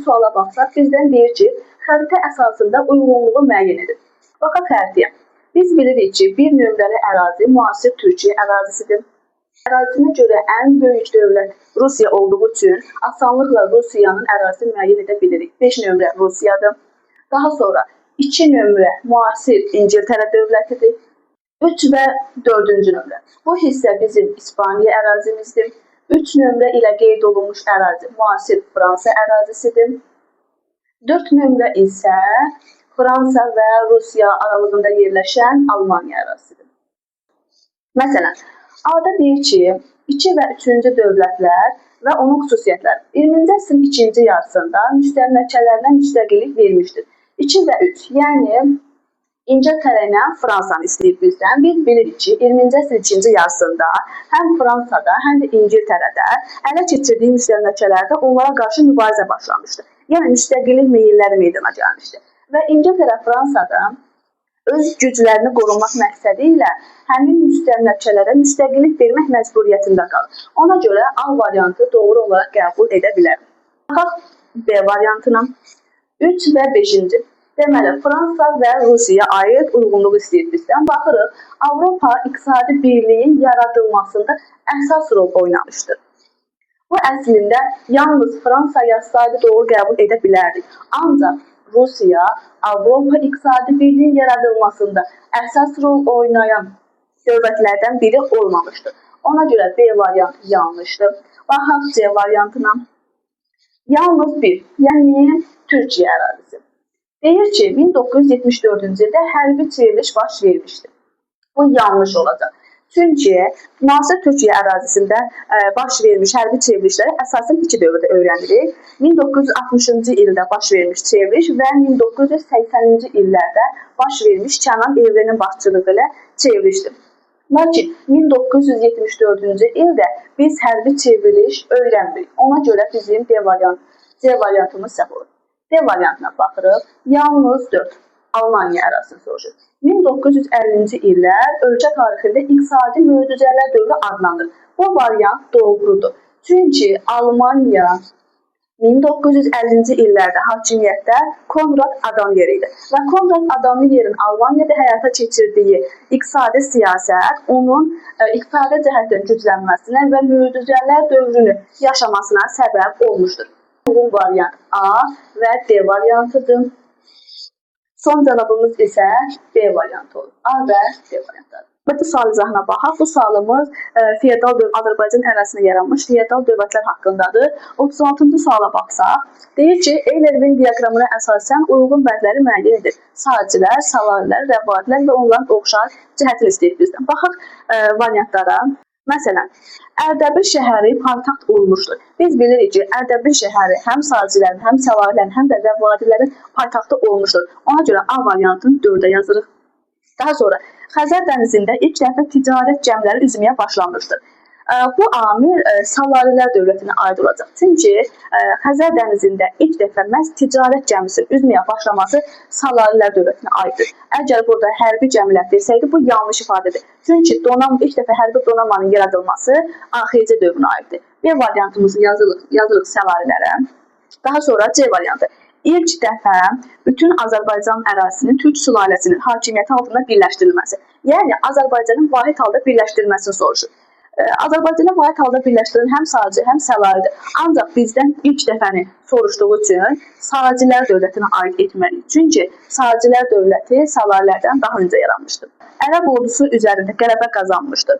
Suala baxsaq, bizdən deyir ki, xəritə əsasında uyğunluğu müəyyən edin. Baxaq xəritəyə. Biz bilirik ki, bir nömrəli ərazi müasir Türkiyə ərazisidir. Ərazisinə görə ən böyük dövlət Rusiya olduğu üçün asanlıqla Rusiyanın ərazisini müəyyən edə bilirik. 5 nömrə Rusiyadır. Daha sonra 2 nömrə müasir İngiltərə dövlətidir. 3 və 4-cü nömrə. Bu hissə bizim İspaniya ərazimizdir. 3 nömrə ilə qeyd olunmuş ərazi müasir Fransa ərazisidir. 4 nömrə isə Fransa və Rusiya aralığında yerləşən Almaniya ərazisidir. Məsələn, A-da deyir ki, 2 və 3-cü dövlətlər və onun xüsusiyyətləri 20-ci əsrin ikinci yarısında müstəmləkələrinə müstəqillik vermişdir. 2 və 3, yəni İngiltərə ilə Fransanı istəyir bizdən. Biz bilirik ki, 20-ci əsrin ikinci yarısında həm Fransada, həm də İngiltərədə ələ keçirdiyi müstəmləkələrdə onlara qarşı mübarizə başlamışdı. Yəni müstəqillik meyilləri meydana gəlmişdi. Və İngiltərə Fransada öz güclərini qorumaq məqsədi ilə həmin müstəmləkələrə müstəqillik vermək məcburiyyətində qalır. Ona görə A variantı doğru olaraq qəbul edə bilərik. Baxaq B variantına. 3 və 5-ci. Deməli, Fransa və Rusiyaya aid uyğunluq istəyir bizdən. Baxırıq, Avropa İqtisadi Birliyin yaradılmasında əsas rol oynamışdır. Bu əslində yalnız Fransa yazsaydı doğru qəbul edə bilərdik. Ancaq Rusiya Avropa İqtisadi Birliyin yaradılmasında əsas rol oynayan dövlətlərdən biri olmamışdır. Ona görə B variantı yanlışdır. Baxaq C variantına. Yalnız bir, yəni Türkiyə ərazisi. Deyir ki, 1974-cü ildə hərbi çevriliş baş vermişdir. Bu yanlış olacaq. Çünki müasir Türkiyə ərazisində baş vermiş hərbi çevrilişləri əsasən iki dövrdə öyrənirik. 1960-cı ildə baş vermiş çevriliş və 1980-ci illərdə baş vermiş Kənan Evrenin başçılığı ilə çevrilişdir. Lakin 1974-cü ildə biz hərbi çevriliş öyrənmirik. Ona görə bizim C variantımız səhv olur. D variantına baxırıq. Yalnız 4. Almaniya ərazisini soruşur. 1950-ci illər ölkə tarixində iqtisadi möcüzələr dövrü adlanır. Bu variant doğrudur. Çünki Almaniya 1950-ci illərdə hakimiyyətdə Konrad Adenauer idi. Və Konrad Adenauerin Almaniyada həyata keçirdiyi iqtisadi siyasət onun iqtisadi cəhətdən güclənməsinə və möcüzələr dövrünü yaşamasına səbəb olmuşdur. Bu variant A və D variantıdır. Son cavabımız isə B variantı olur. A və D variantları. Bu sual izahına baxaq. Bu sualımız feodal dövlət Azərbaycan ərazisində yaranmış feodal dövlətlər haqqındadır. 36-cı suala baxsaq, deyir ki, Euler-Venn diaqramına əsasən uyğun bəndləri müəyyən edir. Sacilər, salarilər, rəvadilər və onların oxşar cəhətini istəyir bizdən. Baxaq variantlara. Məsələn, Ərdəbil şəhəri paytaxt olmuşdur. Biz bilirik ki, Ərdəbil şəhəri həm sacilərin, həm səlahilərin, həm də rəvadilərin paytaxtı olmuşdur. Ona görə A variantını 4-ə yazırıq. Daha sonra Xəzər dənizində ilk dəfə ticarət gəmiləri üzməyə başlanmışdır. Bu amil Salarilər dövlətinə aid olacaq. Çünki Xəzər dənizində ilk dəfə məhz ticarət gəmisinin üzməyə başlaması Salarilər dövlətinə aiddir. Əgər burada hərbi gəmilər desəydi, bu yanlış ifadədir. Çünki ilk dəfə hərbi donanmanın yaradılması AXC dövrünə aiddir. B variantımızı yazırıq Salarilərə. Daha sonra C variantı. İlk dəfə bütün Azərbaycan ərazisinin Türk sülaləsinin hakimiyyəti altında birləşdirilməsi. Yəni, Azərbaycanın vahid halda birləşdirilməsini soruşur. Azərbaycanı vahid halda birləşdirən həm Saci, həm Səlaridir. Ancaq bizdən ilk dəfəni soruşduğu üçün Sacilər dövlətinə aid etməliyik. Çünki Sacilər dövləti Səlarilərdən daha öncə yaranmışdır. Ərəb ordusu üzərində qələbə qazanmışdır.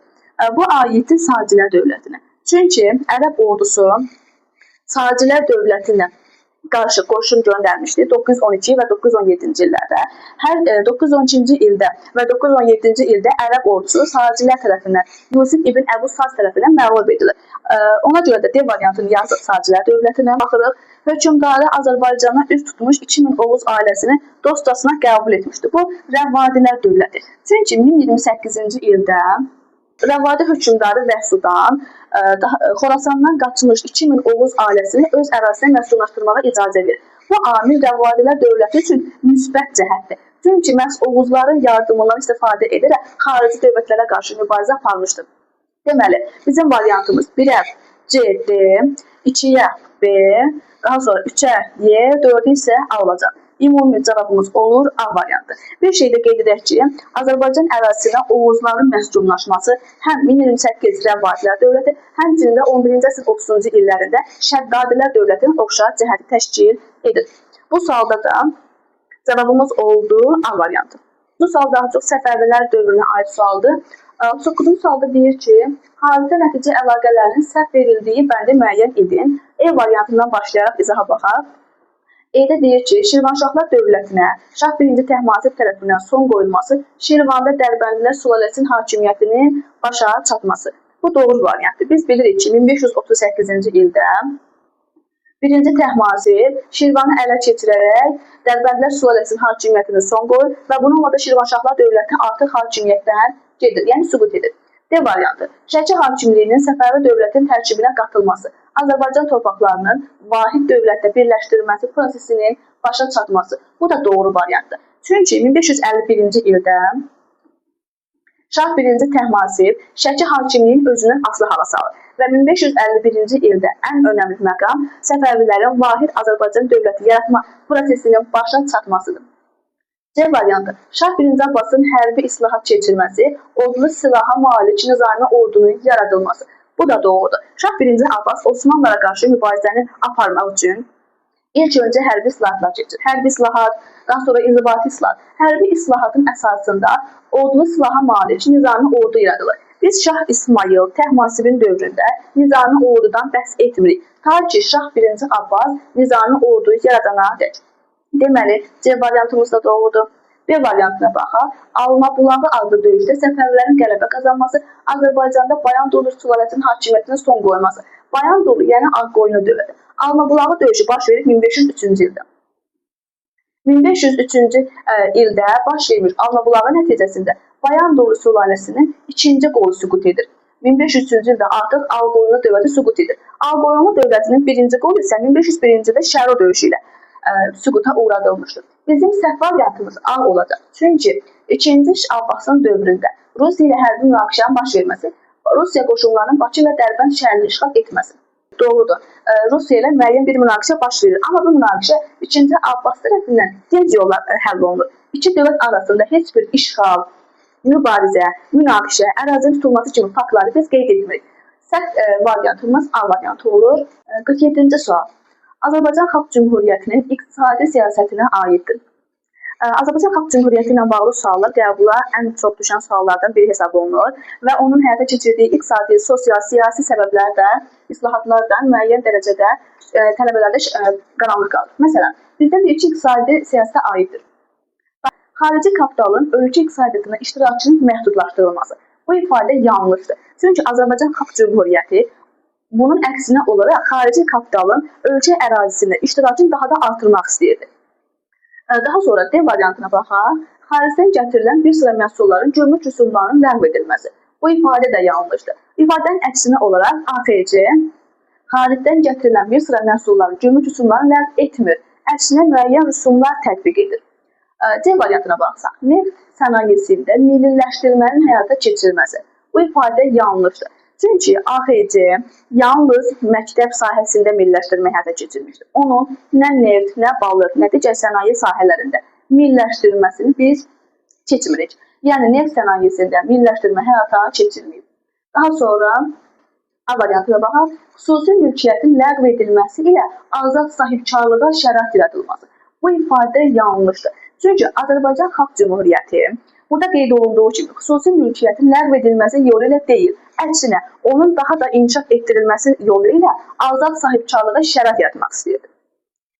Bu aiddir Sacilər dövlətinə. Çünki Ərəb ordusu Sacilər dövlətinə qarşı qoşun göndərmişdi 912 və 917-ci illərdə. Hər 912-ci ildə və 917-ci ildə Ərəb ordusu Sacilər tərəfindən, Yusif ibn Əbu Saz tərəfindən məğlub edilir. Ona görə də D variantını yazıq Sacilər dövlətinə baxırıq. Hökmdarı Azərbaycana üz tutmuş 2000 Oğuz ailəsini dostcasına qəbul etmişdi. Bu Rəvadilər dövləti. Çünki 1028-ci ildə Rəvadi hökmdarı Vəhsudan Xorasandan qaçmış 2000 Oğuz ailəsini öz ərazisinə məskunlaşdırmağa icazə verir. Bu amil Rəvadilər dövləti üçün müsbət cəhətdir. Çünki məhz Oğuzların yardımından istifadə edərək xarici dövlətlərə qarşı mübarizə aparmışdır. Deməli, bizim variantımız 1-ə C, D, 2'ye B, daha sonra 3'e Y, 4'ü isə A olacaq. Ümumi cavabımız olur A variantı. Bir şey də qeyd edək ki, Azərbaycan ərazisində Oğuzların məskunlaşması həm 1028 Rəvadilər dövləti, həmçinin də 11-ci əsrin 30-cu illərində Şəddadilər dövlətinin oxşar cəhəti təşkil edir. Bu sualda da cavabımız oldu A variantı. Bu sual daha çox Səfəvilər dövrünə aid sualdır. 9-cu sualda deyir ki, hadisə nəticə əlaqələrinin səhv verildiyi bəndi müəyyən edin. E variantından başlayaraq izaha baxaq. E'də deyir ki, Şirvanşahlar dövlətinə Şah 1-ci Təhmasib tərəfindən son qoyulması, Şirvanda Dərbəndilər sülaləsinin hakimiyyətinin başa çatması. Bu doğru variantdır. Biz bilirik ki, 1538-ci ildə 1-ci Təhmasib Şirvanı ələ keçirərək Dərbəndilər sülaləsinin hakimiyyətini son qoyur və bununla da Şirvanşahlar dövləti artıq hakimiyyətdən gedir, yəni süqut edir. D variantı. Şəki hakimliyinin Səfəvi dövlətin tərkibinə qatılması, Azərbaycan torpaqlarının vahid dövlətdə birləşdirilməsi prosesinin başa çatması. Bu da doğru variantdır. Çünki 1551-ci ildə Şah 1-ci Təhmasib Şəki hakimliyinin özünün asılı hala salır və 1551-ci ildə ən önəmli məqam Səfəvilərin vahid Azərbaycan dövləti yaratma prosesinin başa çatmasıdır. C variantı. Şah 1-ci Abbasın hərbi islahat keçirməsi, odlu silaha malik nizami ordunun yaradılması. Bu da doğrudur. Şah 1-ci Abbas Osmanlılara qarşı mübarizəni aparmaq üçün ilk öncə hərbi islahatlar keçir. Hərbi islahat, daha sonra inzibati islahat. Hərbi islahatın əsasında odlu silaha malik nizami ordu yaradılır. Biz Şah İsmayıl Təhmasibin dövründə nizami ordudan bəhs etmirik. Ta ki Şah 1-ci Abbas nizami orduyu yaradana dək. Deməli, C variantımız da doğrudur. B variantına baxaq. Almabulağı adlı döyüşdə Səfəvilərin qələbə qazanması, Azərbaycanda Bayandurlu sülaləsinin hakimiyyətinə son qoyması. Bayandurlu, yəni Ağqoyunlu dövləti. Almabulağı döyüşü baş verir 1503-cü ildə. 1503-cü ildə baş vermiş Almabulağı nəticəsində Bayandurlu sülaləsinin ikinci qolu süqut edir. 1503-cü ildə artıq Ağqoyunlu dövləti süqut edir. Ağqoyunlu dövlətinin birinci qolu isə 1501-ci ildə Şəro döyüşü ilə süquta uğradılmışdır. Bizim səhv variantımız A olacaq. Çünki 2-ci Abbasın dövründə Rusiya ilə hərbi münaqişənin baş verməsi, Rusiya qoşunlarının Bakı və Dərbənd şəhərini işğal etməsi. Doğrudur. Rusiya ilə müəyyən bir münaqişə baş verir. Amma bu münaqişə 2-ci Abbas tərəfindən tez yollar həll olunur. İki dövlət arasında heç bir işğal, mübarizə, münaqişə, ərazinin tutulması kimi faktları biz qeyd etmirik. Səhv variantımız A variantı olur. 47-ci sual. Azərbaycan Xalq Cümhuriyyətinin iqtisadi siyasətinə aiddir. Azərbaycan Xalq Cümhuriyyəti ilə bağlı suallar qəbula ən çox düşən suallardan biri hesab olunur və onun həyata keçirdiyi iqtisadi, sosial, siyasi səbəblər də, islahatlardan müəyyən dərəcədə tələbələrdə qaranlıq qalır. Məsələn, bizdə deyir ki, iqtisadi siyasətə aiddir. Xarici kapitalın ölkə iqtisadiyyatına iştirakının məhdudlaşdırılması. Bu ifadə yanlışdır. Çünki Azərbaycan Xalq Cümhuriyyəti bunun əksinə olaraq xarici kapitalın ölkə ərazisində iştirakını daha da artırmaq istəyirdi. Daha sonra D variantına baxaq. Xaricdən gətirilən bir sıra məhsulların gömrük rüsumlarının ləğv edilməsi. Bu ifadə də yanlışdır. İfadənin əksinə olaraq AXC xaricdən gətirilən bir sıra məhsulların gömrük rüsumlarını ləğv etmir. Əksinə müəyyən rüsumlar tətbiq edir. C variantına baxsaq. Neft sənayesində milliləşdirmənin həyata keçirilməsi. Bu ifadə yanlışdır. Çünki AXC yalnız məktəb sahəsində milliləşdirmə həyata keçirmişdir. Onun nə neft, nə balıq, nə digər sənaye sahələrində milliləşdirilməsini biz keçmirik. Yəni neft sənayesində milliləşdirmə həyata keçirməyib. Daha sonra A variantına baxaq. Xüsusi mülkiyyətin ləğv edilməsi ilə azad sahibkarlığa şərait yaradılması. Bu ifadə yanlışdır. Çünki Azərbaycan Xalq Cümhuriyyəti burada qeyd olunduğu kimi xüsusi mülkiyyətin ləğv edilməsi yolu ilə deyil. Əksinə, onun daha da inkişaf etdirilməsi yolu ilə azad sahibkarlığa şərait yaratmaq istəyirdi.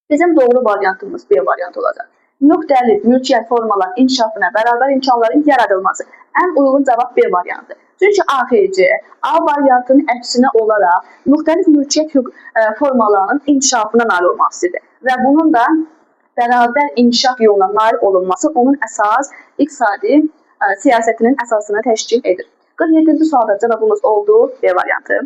Bizim doğru variantımız B variantı olacaq. Müxtəlif mülkiyyət formaların inkişafına bərabər imkanların yaradılması. Ən uyğun cavab B variantı. Çünki AXC A variantının əksinə olaraq müxtəlif mülkiyyət formalarının inkişafına nail olmaq istəyirdi. Və bunun da bərabər inkişaf yoluna nail olunması onun əsas iqtisadi siyasətinin əsasını təşkil edir. 47-ci sualda cavabımız oldu B variantı.